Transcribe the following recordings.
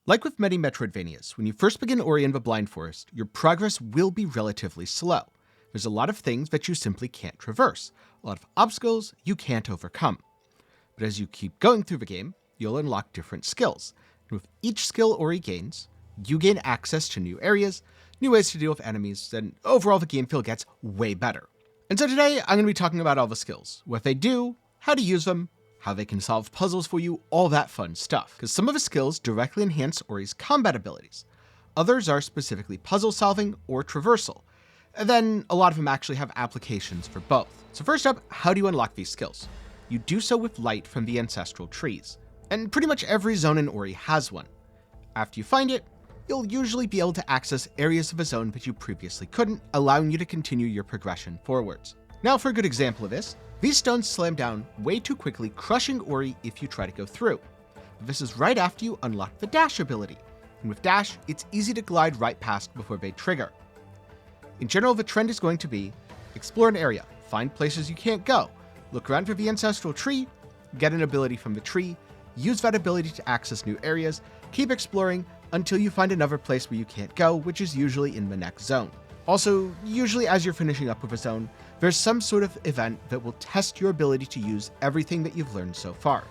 Like with many Metroidvanias, when you first begin Ori and the Blind Forest, your progress will be relatively slow. There's a lot of things that you simply can't traverse, a lot of obstacles you can't overcome. But as you keep going through the game, you'll unlock different skills. And with each skill Ori gains, you gain access to new areas, new ways to deal with enemies, and overall the game feel gets way better. And so today, I'm going to be talking about all the skills, what they do, how to use them, how they can solve puzzles for you, all that fun stuff. Because some of the skills directly enhance Ori's combat abilities. Others are specifically puzzle solving or traversal. And then a lot of them actually have applications for both. So first up, how do you unlock these skills? You do so with light from the ancestral trees. And pretty much every zone in Ori has one. After you find it, you'll usually be able to access areas of a zone that you previously couldn't, allowing you to continue your progression forwards. Now for a good example of this, these stones slam down way too quickly, crushing Ori if you try to go through. But this is right after you unlock the dash ability, and with dash, it's easy to glide right past before they trigger. In general, the trend is going to be, explore an area, find places you can't go, look around for the ancestral tree, get an ability from the tree, use that ability to access new areas, keep exploring until you find another place where you can't go, which is usually in the next zone. Also, usually as you're finishing up with a zone, there's some sort of event that will test your ability to use everything that you've learned so far.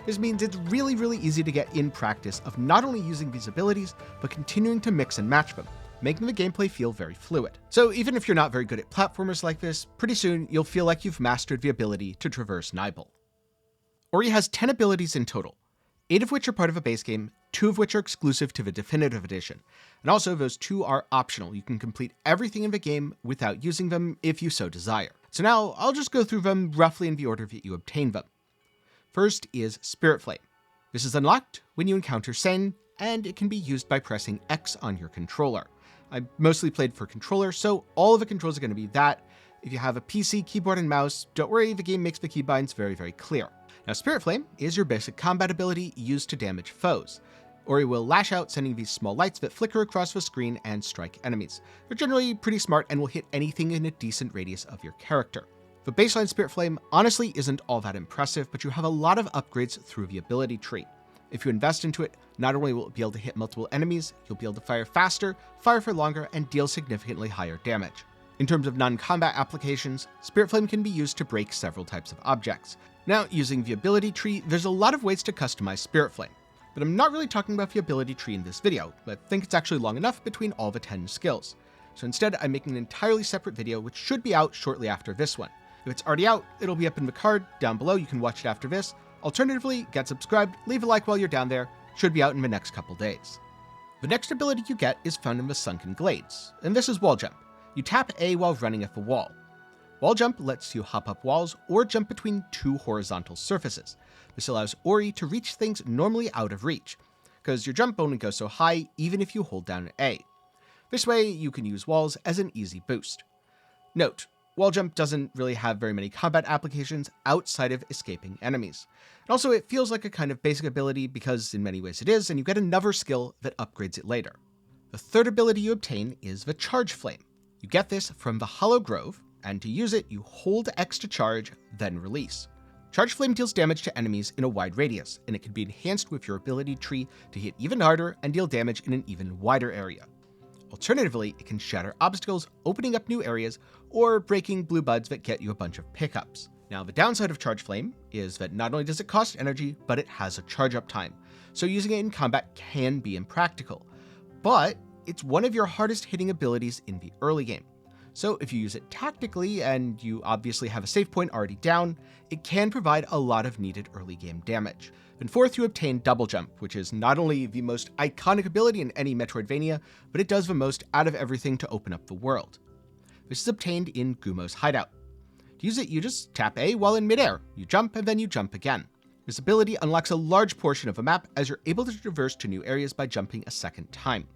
This means it's really easy to get in practice of not only using these abilities, but continuing to mix and match them, making the gameplay feel very fluid. So even if you're not very good at platformers like this, pretty soon you'll feel like you've mastered the ability to traverse Nibel. Ori has 10 abilities in total, 8 of which are part of a base game, 2 of which are exclusive to the Definitive Edition. And also those 2 are optional. You can complete everything in the game without using them if you so desire. So now I'll just go through them roughly in the order that you obtain them. First is Spirit Flame. This is unlocked when you encounter Sen, and it can be used by pressing X on your controller. I mostly played for controller, so all of the controls are going to be that. If you have a PC, keyboard, and mouse, don't worry, the game makes the keybinds very clear. Now, Spirit Flame is your basic combat ability used to damage foes. Ori will lash out, sending these small lights that flicker across the screen and strike enemies. They're generally pretty smart and will hit anything in a decent radius of your character. The baseline Spirit Flame honestly isn't all that impressive, but you have a lot of upgrades through the ability tree. If you invest into it, not only will it be able to hit multiple enemies, you'll be able to fire faster, fire for longer, and deal significantly higher damage. In terms of non-combat applications, Spirit Flame can be used to break several types of objects. Now, using the ability tree, there's a lot of ways to customize Spirit Flame, but I'm not really talking about the ability tree in this video. I think it's actually long enough between all the 10 skills. So instead, I'm making an entirely separate video, which should be out shortly after this one. If it's already out, it'll be up in the card down below. You can watch it after this. Alternatively, get subscribed, leave a like while you're down there. Should be out in the next couple days. The next ability you get is found in the Sunken Glades, and this is Wall Jump. You tap A while running at the wall. Wall Jump lets you hop up walls or jump between 2 horizontal surfaces. This allows Ori to reach things normally out of reach, because your jump only goes so high even if you hold down A. This way, you can use walls as an easy boost. Note, Wall Jump doesn't really have very many combat applications outside of escaping enemies. And also, it feels like a kind of basic ability because in many ways it is, and you get another skill that upgrades it later. The third ability you obtain is the Charge Flame. You get this from the Hollow Grove, and to use it, you hold X to charge, then release. Charge Flame deals damage to enemies in a wide radius, and it can be enhanced with your ability tree to hit even harder and deal damage in an even wider area. Alternatively, it can shatter obstacles, opening up new areas, or breaking blue buds that get you a bunch of pickups. Now, the downside of Charge Flame is that not only does it cost energy, but it has a charge up time, so using it in combat can be impractical. But it's one of your hardest hitting abilities in the early game. So if you use it tactically, and you obviously have a save point already down, it can provide a lot of needed early game damage. And fourth, you obtain Double Jump, which is not only the most iconic ability in any Metroidvania, but it does the most out of everything to open up the world. This is obtained in Gumo's hideout. To use it, you just tap A while in midair, you jump, and then you jump again. This ability unlocks a large portion of the map as you're able to traverse to new areas by jumping a second time.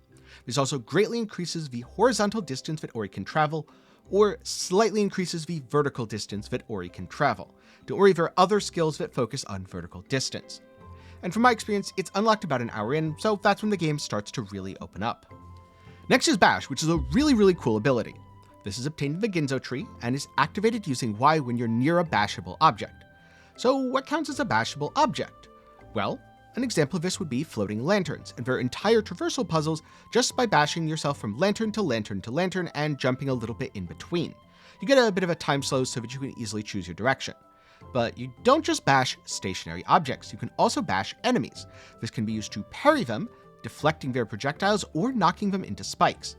This also greatly increases the horizontal distance that Ori can travel, or slightly increases the vertical distance that Ori can travel. Don't worry, there are other skills that focus on vertical distance. And from my experience, it's unlocked about an hour in, so that's when the game starts to really open up. Next is Bash, which is a really cool ability. This is obtained in the Ginzo tree, and is activated using Y when you're near a bashable object. So what counts as a bashable object? Well, An example of this would be floating lanterns, and their entire traversal puzzles just by bashing yourself from lantern to lantern to lantern and jumping a little bit in between. You get a bit of a time slow so that you can easily choose your direction. But you don't just bash stationary objects, you can also bash enemies. This can be used to parry them, deflecting their projectiles, or knocking them into spikes.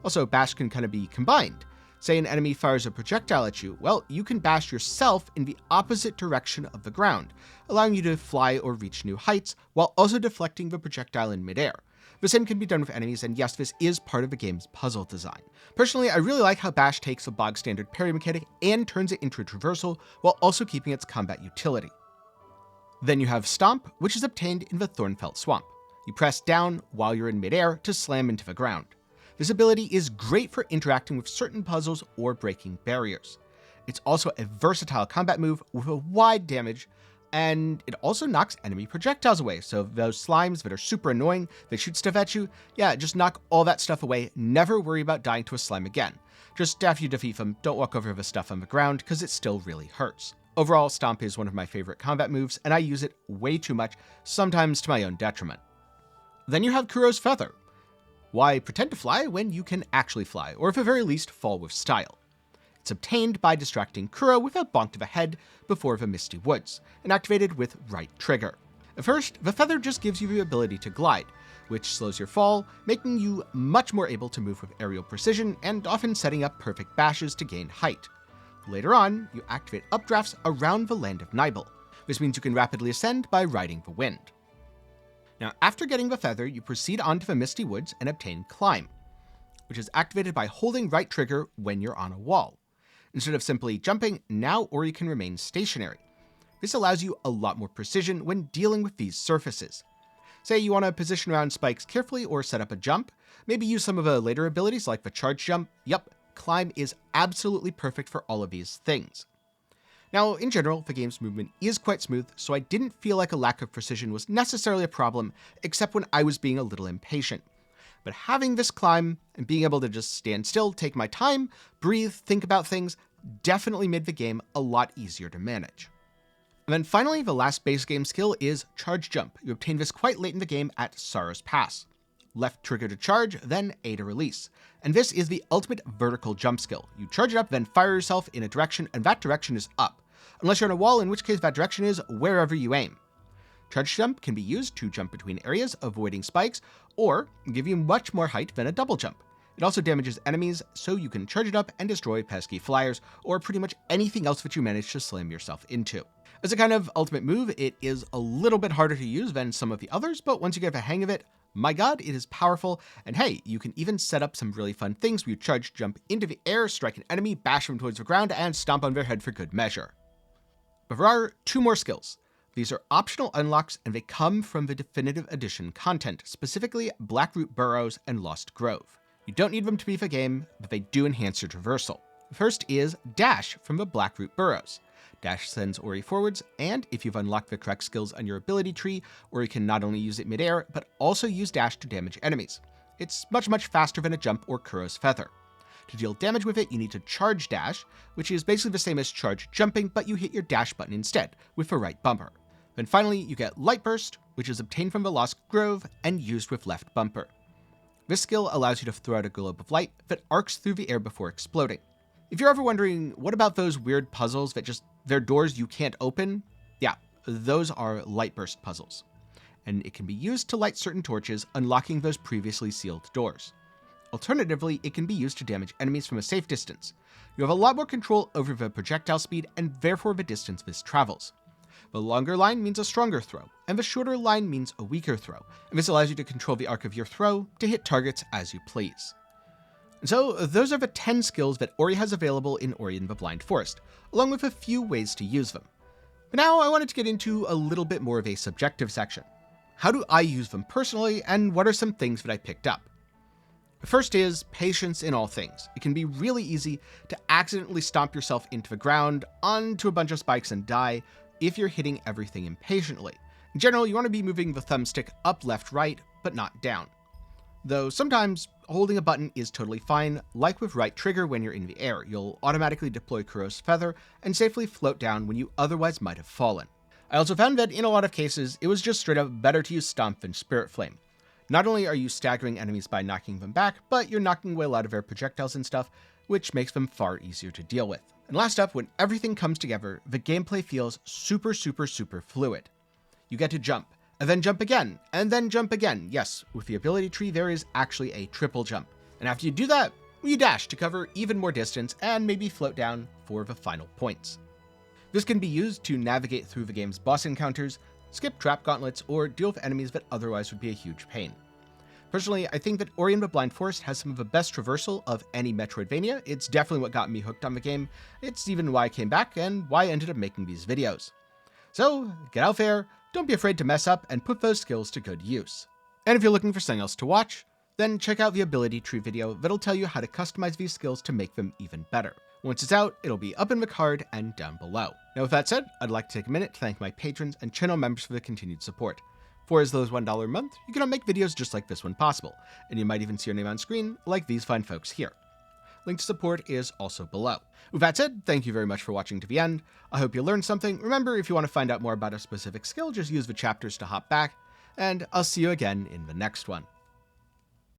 Also, bash can kind of be combined. Say an enemy fires a projectile at you, well, you can bash yourself in the opposite direction of the ground, allowing you to fly or reach new heights, while also deflecting the projectile in midair. The same can be done with enemies, and yes, this is part of the game's puzzle design. Personally, I really like how bash takes a bog standard parry mechanic and turns it into a traversal, while also keeping its combat utility. Then you have Stomp, which is obtained in the Thornfelt Swamp. You press down while you're in midair to slam into the ground. This ability is great for interacting with certain puzzles or breaking barriers. It's also a versatile combat move with a wide damage, and it also knocks enemy projectiles away, so those slimes that are super annoying, that shoot stuff at you, yeah, just knock all that stuff away, never worry about dying to a slime again. Just after you defeat them, don't walk over the stuff on the ground, because it still really hurts. Overall, Stomp is one of my favorite combat moves, and I use it way too much, sometimes to my own detriment. Then you have Kuro's Feather. Why pretend to fly when you can actually fly, or at the very least fall with style? It's obtained by distracting Kuro with a bonk to the head before the Misty Woods, and activated with right trigger. At first, the feather just gives you the ability to glide, which slows your fall, making you much more able to move with aerial precision and often setting up perfect bashes to gain height. Later on, you activate updrafts around the land of Nibel. This means you can rapidly ascend by riding the wind. Now, after getting the feather, you proceed onto the Misty Woods and obtain Climb, which is activated by holding right trigger when you're on a wall. Instead of simply jumping, now Ori can remain stationary. This allows you a lot more precision when dealing with these surfaces. Say you want to position around spikes carefully or set up a jump, maybe use some of the later abilities like the charge jump. Yup, Climb is absolutely perfect for all of these things. Now, in general, the game's movement is quite smooth, so I didn't feel like a lack of precision was necessarily a problem, except when I was being a little impatient. But having this climb and being able to just stand still, take my time, breathe, think about things, definitely made the game a lot easier to manage. And then finally, the last base game skill is Charge Jump. You obtain this quite late in the game at Sorrow's Pass. Left trigger to charge, then A to release. And this is the ultimate vertical jump skill. You charge it up, then fire yourself in a direction, and that direction is up. Unless you're on a wall, in which case that direction is wherever you aim. Charge jump can be used to jump between areas, avoiding spikes, or give you much more height than a double jump. It also damages enemies, so you can charge it up and destroy pesky flyers, or pretty much anything else that you manage to slam yourself into. As a kind of ultimate move, it is a little bit harder to use than some of the others, but once you get the hang of it, my god, it is powerful, and hey, you can even set up some really fun things where you charge jump into the air, strike an enemy, bash them towards the ground, and stomp on their head for good measure. But there are two more skills. These are optional unlocks, and they come from the Definitive Edition content, specifically Blackroot Burrows and Lost Grove. You don't need them to beat the game, but they do enhance your traversal. The first is Dash from the Blackroot Burrows. Dash sends Ori forwards, and if you've unlocked the correct skills on your ability tree, Ori can not only use it midair, but also use Dash to damage enemies. It's much faster than a jump or Kuro's Feather. To deal damage with it, you need to charge dash, which is basically the same as charge jumping, but you hit your dash button instead, with the right bumper. Then finally, you get Light Burst, which is obtained from the Lost Grove and used with left bumper. This skill allows you to throw out a globe of light that arcs through the air before exploding. If you're ever wondering, what about those weird puzzles that they're doors you can't open? Yeah, those are Light Burst puzzles. And it can be used to light certain torches, unlocking those previously sealed doors. Alternatively, it can be used to damage enemies from a safe distance. You have a lot more control over the projectile speed and therefore the distance this travels. The longer line means a stronger throw, and the shorter line means a weaker throw, and this allows you to control the arc of your throw to hit targets as you please. And so, those are the 10 skills that Ori has available in Ori and the Blind Forest, along with a few ways to use them. But now I wanted to get into a little bit more of a subjective section. How do I use them personally, and what are some things that I picked up? The first is patience in all things. It can be really easy to accidentally stomp yourself into the ground, onto a bunch of spikes and die if you're hitting everything impatiently. In general, you want to be moving the thumbstick up, left, right, but not down. Though sometimes holding a button is totally fine, like with right trigger when you're in the air. You'll automatically deploy Kuro's Feather and safely float down when you otherwise might have fallen. I also found that in a lot of cases, it was just straight up better to use Stomp than Spirit Flame. Not only are you staggering enemies by knocking them back, but you're knocking away a lot of their projectiles and stuff, which makes them far easier to deal with. And last up, when everything comes together, the gameplay feels super fluid. You get to jump, and then jump again, and then jump again. Yes, with the ability tree, there is actually a triple jump. And after you do that, you dash to cover even more distance and maybe float down for the final points. This can be used to navigate through the game's boss encounters, skip trap gauntlets, or deal with enemies that otherwise would be a huge pain. Personally, I think that Ori and the Blind Forest has some of the best traversal of any Metroidvania. It's definitely what got me hooked on the game. It's even why I came back and why I ended up making these videos. So, get out there, don't be afraid to mess up, and put those skills to good use. And if you're looking for something else to watch, then check out the ability tree video that'll tell you how to customize these skills to make them even better. Once it's out, it'll be up in the card and down below. Now with that said, I'd like to take a minute to thank my patrons and channel members for the continued support. For as low as $1 a month, you can help make videos just like this one possible, and you might even see your name on screen like these fine folks here. Link to support is also below. With that said, thank you very much for watching to the end. I hope you learned something. Remember, if you want to find out more about a specific skill, just use the chapters to hop back, and I'll see you again in the next one.